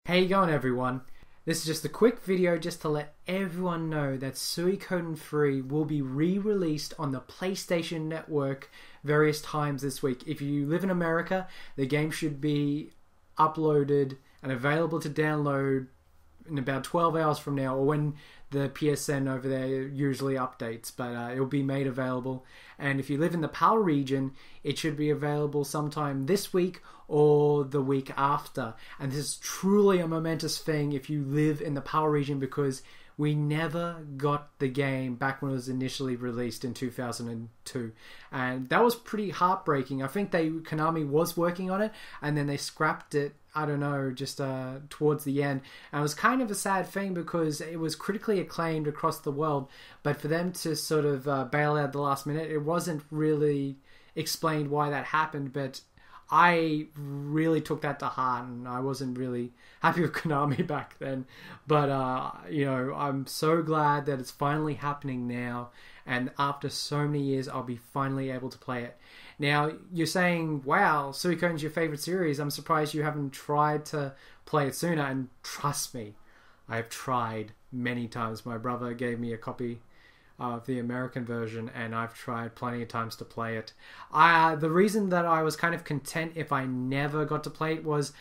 How you going, everyone? This is just a quick video just to let everyone know that Suikoden III will be re-released on the PlayStation Network various times this week. If you live in America, the game should be uploaded and available to download in about 12 hours from now, or when the PSN over there usually updates, but it'll be made available. And if you live in the PAL region, it should be available sometime this week or the week after. And this is truly a momentous thing if you live in the PAL region, because we never got the game back when it was initially released in 2002. And that was pretty heartbreaking. I think Konami was working on it, and then they scrapped it, I don't know, just towards the end. And it was kind of a sad thing because it was critically acclaimed across the world. But for them to sort of bail out at the last minute, it wasn't really explained why that happened. But I really took that to heart, and I wasn't really happy with Konami back then. But, you know, I'm so glad that it's finally happening now. And after so many years, I'll be finally able to play it. Now, you're saying, wow, Suikoden's your favorite series. I'm surprised you haven't tried to play it sooner. And trust me, I've tried many times. My brother gave me a copy of the American version, and I've tried plenty of times to play it. The reason that I was kind of content if I never got to play it was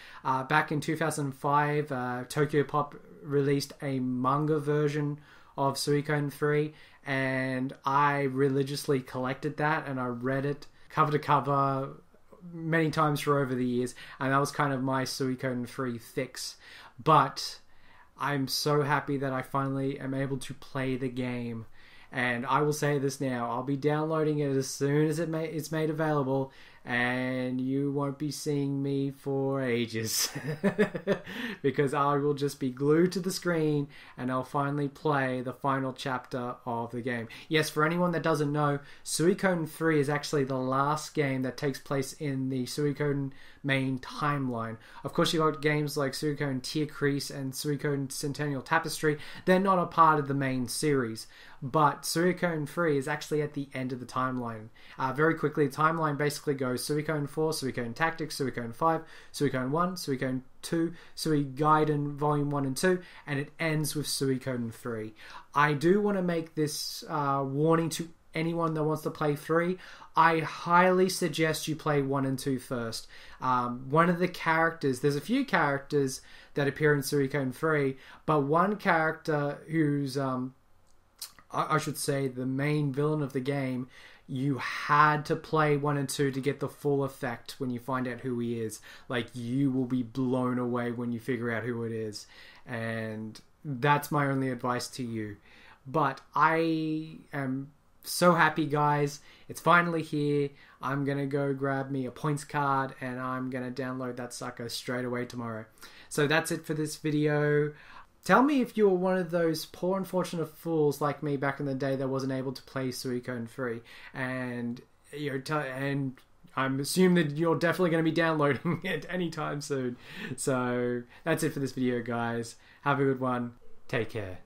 back in 2005, Tokyo Pop released a manga version of Suikoden 3, and I religiously collected that, and I read it cover to cover many times for over the years, and that was kind of my Suikoden 3 fix. But I'm so happy that I finally am able to play the game. And I will say this now, I'll be downloading it as soon as it's made available, and you won't be seeing me for ages because I will just be glued to the screen and I'll finally play the final chapter of the game. Yes, for anyone that doesn't know, Suikoden 3 is actually the last game that takes place in the Suikoden main timeline. Of course, you got games like Suikoden Tier Crease and Suikoden Centennial Tapestry. They're not a part of the main series, but Suikoden 3 is actually at the end of the timeline. Very quickly, the timeline basically goes Suikoden 4, Suikoden Tactics, Suikoden 5, Suikoden 1, Suikoden 2, Suikoden Volume 1 and 2, and it ends with Suikoden 3. I do want to make this warning to anyone that wants to play 3. I highly suggest you play 1 and 2 first. One of the characters, there's a few characters that appear in Suikoden 3, but one character who's I should say the main villain of the game, you had to play 1 and 2 to get the full effect when you find out who he is. Like, you will be blown away when you figure out who it is. And that's my only advice to you. But I am so happy, guys. It's finally here. I'm going to go grab me a points card and I'm going to download that sucker straight away tomorrow. So that's it for this video. Tell me if you were one of those poor unfortunate fools like me back in the day that wasn't able to play Suikoden 3, and and I'm assuming that you're definitely going to be downloading it anytime soon. So that's it for this video, guys. Have a good one. Take care.